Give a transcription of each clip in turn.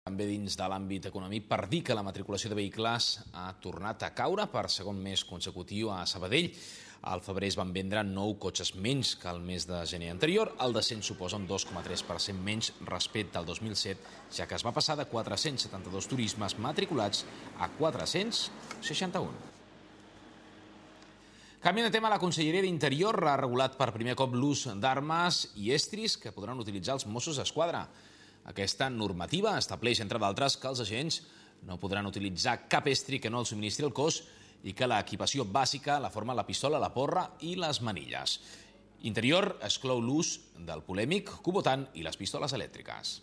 També dins de l'àmbit econòmic, per dir que la matriculació de vehicles ha tornat a caure per segon mes consecutiu a Sabadell. Al febrer es van vendre 9 cotxes menys que el mes de gener anterior. El descens suposa un 2,3% menys respecte al 2007, ja que es va passar de 472 turismes matriculats a 461. Canviant de tema, la Conselleria d'Interior ha regulat per primer cop l'ús d'armes i estris que podran utilitzar els Mossos d'Esquadra. Aquesta normativa estableix, entre d'altres, que els agents no podran utilitzar cap estri que no el subministri el cos i que l'equipació bàsica la formen la pistola, la porra i les manilles. Interior exclou l'ús del polèmic cubotant i les pistoles elèctriques.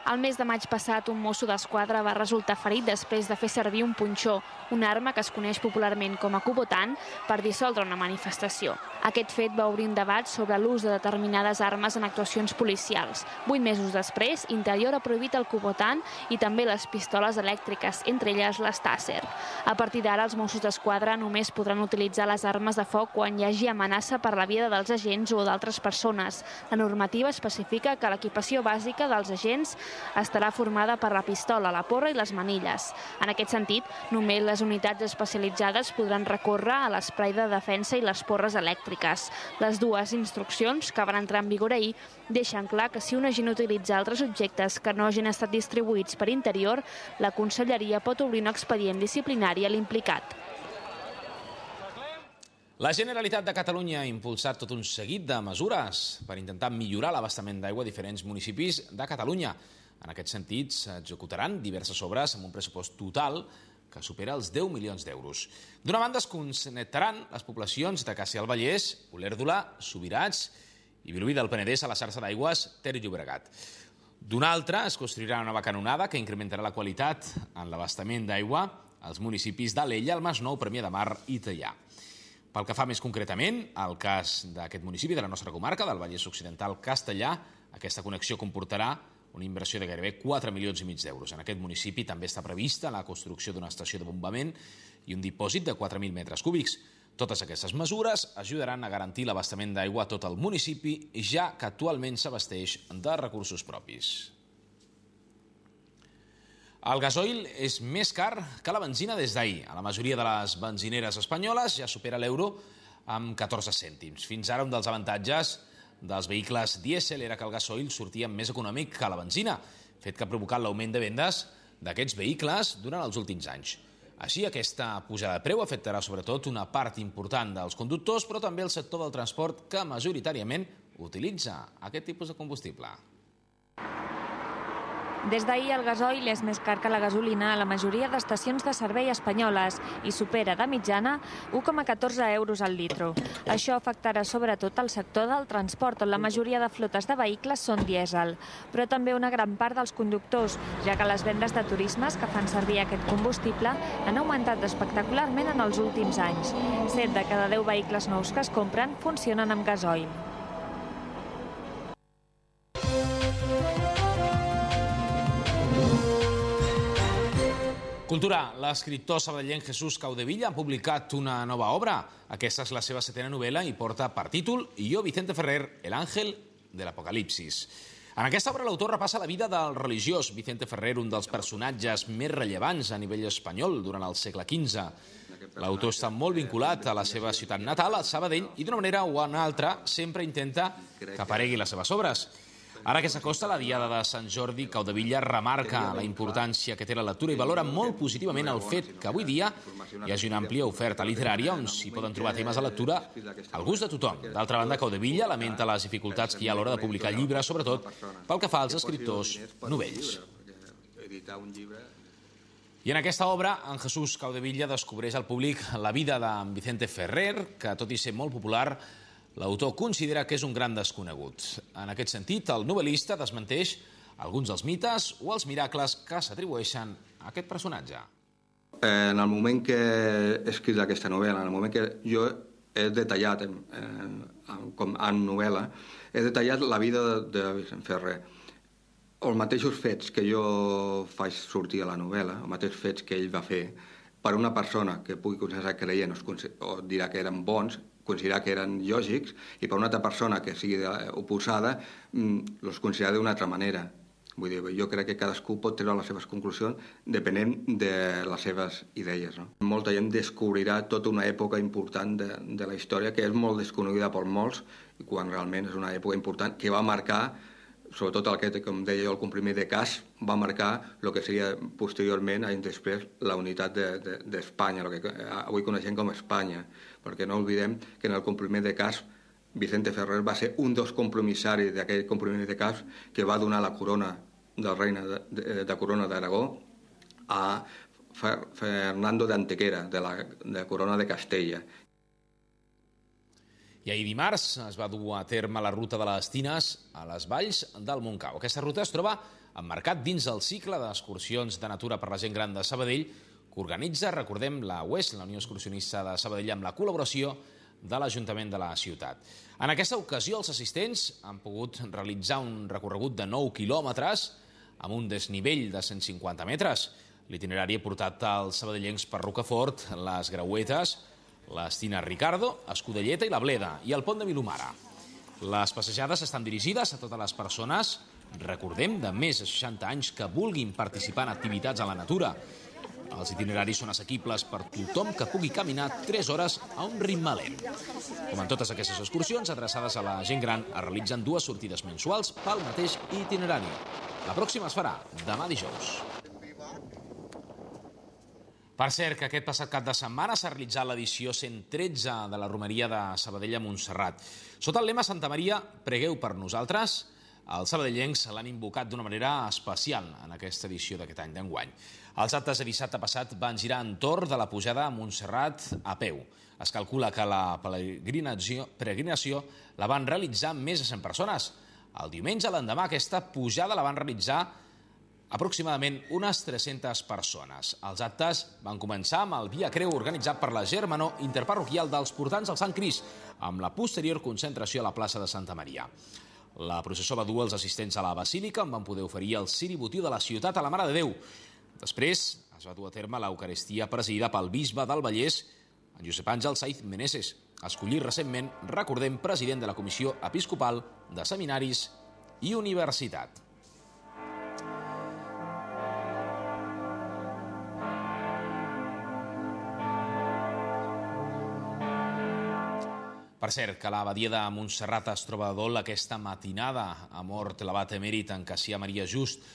El mes de maig passat, un mosso d'esquadra va resultar ferit després de fer servir un punxó, una arma que es coneix popularment com a cubotant, per dissoldre una manifestació. Aquest fet va obrir un debat sobre l'ús de determinades armes en actuacions policials. 8 mesos després, Interior ha prohibit el cubotant i també les pistoles elèctriques, entre elles les Taser. A partir d'ara, els Mossos d'Esquadra només podran utilitzar les armes de foc quan hi hagi amenaça per la vida dels agents o d'altres persones. La normativa especifica que l'equipació bàsica dels agents estarà formada per la pistola, la porra i les manilles. En aquest sentit, només les unitats especialitzades podran recórrer a l'esprai de defensa i les porres elèctriques. Les dues instruccions, que van entrar en vigor ahir, deixen clar que si un agent utilitza altres objectes que no hagin estat distribuïts per Interior, la Conselleria pot obrir un expedient disciplinari a l'implicat. La Generalitat de Catalunya ha impulsat tot un seguit de mesures per intentar millorar l'abastament d'aigua a diferents municipis de Catalunya. En aquest sentit, s'executaran diverses obres amb un pressupost total que supera els 10 milions d'euros. D'una banda, es connectaran les poblacions de Càssia al Vallès, Olèrdola, Subirats i Vilobí del Penedès a la xarxa d'aigües Ter Llobregat. D'una altra, es construirà una nova canonada que incrementarà la qualitat en l'abastament d'aigua als municipis d'Alella, el Masnou, Premià de Mar i Teià. Pel que fa més concretament al cas d'aquest municipi de la nostra comarca, del Vallès Occidental Castellà, aquesta connexió comportarà una inversió de gairebé 4,5 milions d'euros. En aquest municipi també està prevista la construcció d'una estació de bombament i un dipòsit de 4.000 metres cúbics. Totes aquestes mesures ajudaran a garantir l'abastament d'aigua a tot el municipi, ja que actualment s'abasteix de recursos propis. El gasoil és més car que la benzina des d'ahir. A la majoria de les benzineres espanyoles ja supera l'euro amb 14 cèntims. Fins ara un dels avantatges dels vehicles dièsel era que el gasoil sortia més econòmic que la benzina, fet que ha provocat l'augment de vendes d'aquests vehicles durant els últims anys. Així, aquesta pujada de preu afectarà sobretot una part important dels conductors, però també el sector del transport que majoritàriament utilitza aquest tipus de combustible. Des d'ahir el gasoil és més car que la gasolina a la majoria d'estacions de servei espanyoles i supera de mitjana 1,14 euros al litro. Això afectarà sobretot el sector del transport, on la majoria de flotes de vehicles són dièsel, però també una gran part dels conductors, ja que les vendes de turismes que fan servir aquest combustible han augmentat espectacularment en els últims anys. 7 de cada 10 vehicles nous que es compren funcionen amb gasoil. Cultura. L'escriptor sabadellenc Jesús Caudevilla ha publicat una nova obra. Aquesta és la seva 7a novel·la i porta per títol Jo, Vicente Ferrer, el ángel de l'Apocalipsis. En aquesta obra l'autor repassa la vida del religiós Vicente Ferrer, un dels personatges més rellevants a nivell espanyol durant el segle XV. L'autor està molt vinculat a la seva ciutat natal, a Sabadell, i d'una manera o una altra sempre intenta que aparegui les seves obres. Ara que s'acosta la diada de Sant Jordi, Caudevilla remarca la importància que té la lectura i valora molt positivament el fet que avui dia hi hagi una àmplia oferta literària on s'hi poden trobar temes de lectura al gust de tothom. D'altra banda, Caudevilla lamenta les dificultats que hi ha a l'hora de publicar llibres, sobretot pel que fa als escriptors novells. I en aquesta obra, en Jesús Caudevilla descobreix al públic la vida d'en Vicente Ferrer, que tot i ser molt popular, l'autor considera que és un gran desconegut. En aquest sentit, el novel·lista desmenteix alguns dels mites o els miracles que s'atribueixen a aquest personatge. En el moment que he escrit aquesta novel·la, en el moment que jo he detallat, com en novel·la, he detallat la vida de Vicent Ferrer. Els mateixos fets que jo faig sortir a la novel·la, els mateixos fets que ell va fer, per una persona que pugui considerar creient o dirà que eren bons, considerar que eren lògics, i per una altra persona que sigui oposada, els considerar d'una altra manera. Vull dir, jo crec que cadascú pot treure les seves conclusions depenent de les seves idees. No? Molta gent descobrirà tota una època important de la història que és molt desconeguda per molts, quan realment és una època important que va marcar, sobretot el que, com deia jo, el comprimit de Casp, va marcar el que seria posteriorment, anys després, la unitat d'Espanya, el que avui coneixem com Espanya, perquè no oblidem que en el comprimit de Casp Vicente Ferrer va ser un dels compromissaris d'aquell comprimit de Casp que va donar la corona del regne de Corona d'Aragó a Fernando de Antequera, de la Corona de Castella. I ahir dimarts es va dur a terme la ruta de les Tines a les valls del Montcau. Aquesta ruta es troba emmarcat dins el cicle d'excursions de natura per la gent gran de Sabadell que organitza, recordem, la UES, la Unió Excursionista de Sabadell, amb la col·laboració de l'Ajuntament de la ciutat. En aquesta ocasió, els assistents han pogut realitzar un recorregut de 9 quilòmetres amb un desnivell de 150 metres. L'itinerari ha portat als sabadellencs per Rocafort, les Grauetes, les Tines Ricardo, Escudelleta i la Bleda, i el pont de Vilomara. Les passejades estan dirigides a totes les persones, recordem, de més de 60 anys que vulguin participar en activitats a la natura. Els itineraris són assequibles per tothom que pugui caminar 3 hores a un ritme lent. Com en totes aquestes excursions adreçades a la gent gran, es realitzen 2 sortides mensuals pel mateix itinerari. La pròxima es farà demà dijous. Per cert, que aquest passat cap de setmana s'ha realitzat l'edició 113 de la Romeria de Sabadell a Montserrat. Sota el lema Santa Maria, pregueu per nosaltres, els sabadellencs l'han invocat d'una manera especial en aquesta edició d'aquest any d'enguany. Els actes de dissabte passat van girar entorn de la pujada a Montserrat a peu. Es calcula que la peregrinació la van realitzar més de 100 persones. El diumenge, l'endemà, aquesta pujada la van realitzar aproximadament unes 300 persones. Els actes van començar amb el Via Creu organitzat per la Germanor Interparroquial dels Portants al Sant Crist, amb la posterior concentració a la plaça de Santa Maria. La processó va dur els assistents a la Basílica, on van poder oferir el ciri votiu de la ciutat a la Mare de Déu. Després es va dur a terme l'Eucaristia presidida pel bisbe del Vallès, en Josep Àngel Saiz Meneses, escollit recentment, recordem, president de la Comissió Episcopal de Seminaris i Universitat. Per cert, que l'abadia de Montserrat es troba de dol aquesta matinada. Ha mort l'abat emèrit en Cassià Maria Just.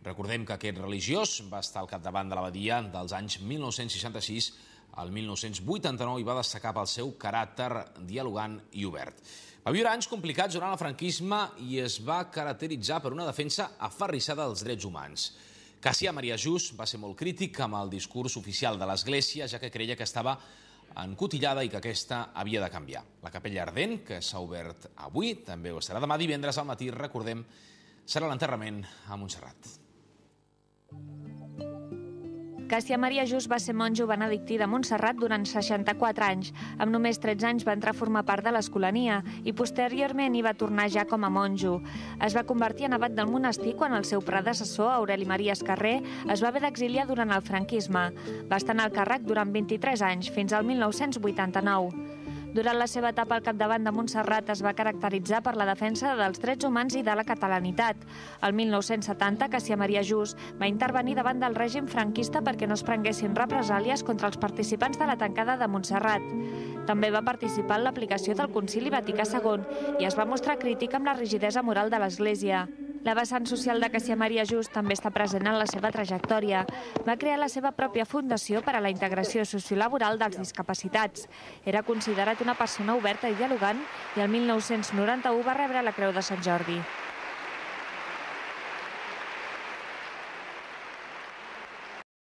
Recordem que aquest religiós va estar al capdavant de l'abadia dels anys 1966 al 1989 i va destacar pel seu caràcter dialogant i obert. Va viure anys complicats durant el franquisme i es va caracteritzar per una defensa aferrissada dels drets humans. Cassià Maria Just va ser molt crític amb el discurs oficial de l'Església, ja que creia que estava encotillada i que aquesta havia de canviar. La capella ardent, que s'ha obert avui, també ho estarà demà divendres al matí, recordem, serà l'enterrament a Montserrat. Cassià Maria Just va ser monjo benedictí de Montserrat durant 64 anys. Amb només 13 anys va entrar a formar part de l'Escolania i posteriorment hi va tornar ja com a monjo. Es va convertir en abat del monestir quan el seu predecessor, Aureli Maria Escarrer, es va haver d'exiliar durant el franquisme. Va estar en el càrrec durant 23 anys, fins al 1989. Durant la seva etapa al capdavant de Montserrat es va caracteritzar per la defensa dels drets humans i de la catalanitat. El 1970, Cassià Maria Just va intervenir davant del règim franquista perquè no es prenguessin represàlies contra els participants de la tancada de Montserrat. També va participar en l'aplicació del Concili Vaticà II i es va mostrar crític amb la rigidesa moral de l'Església. La vessant social de Cassià Maria Just també està present en la seva trajectòria. Va crear la seva pròpia fundació per a la integració sociolaboral dels discapacitats. Era considerat una persona oberta i dialogant i el 1991 va rebre la Creu de Sant Jordi.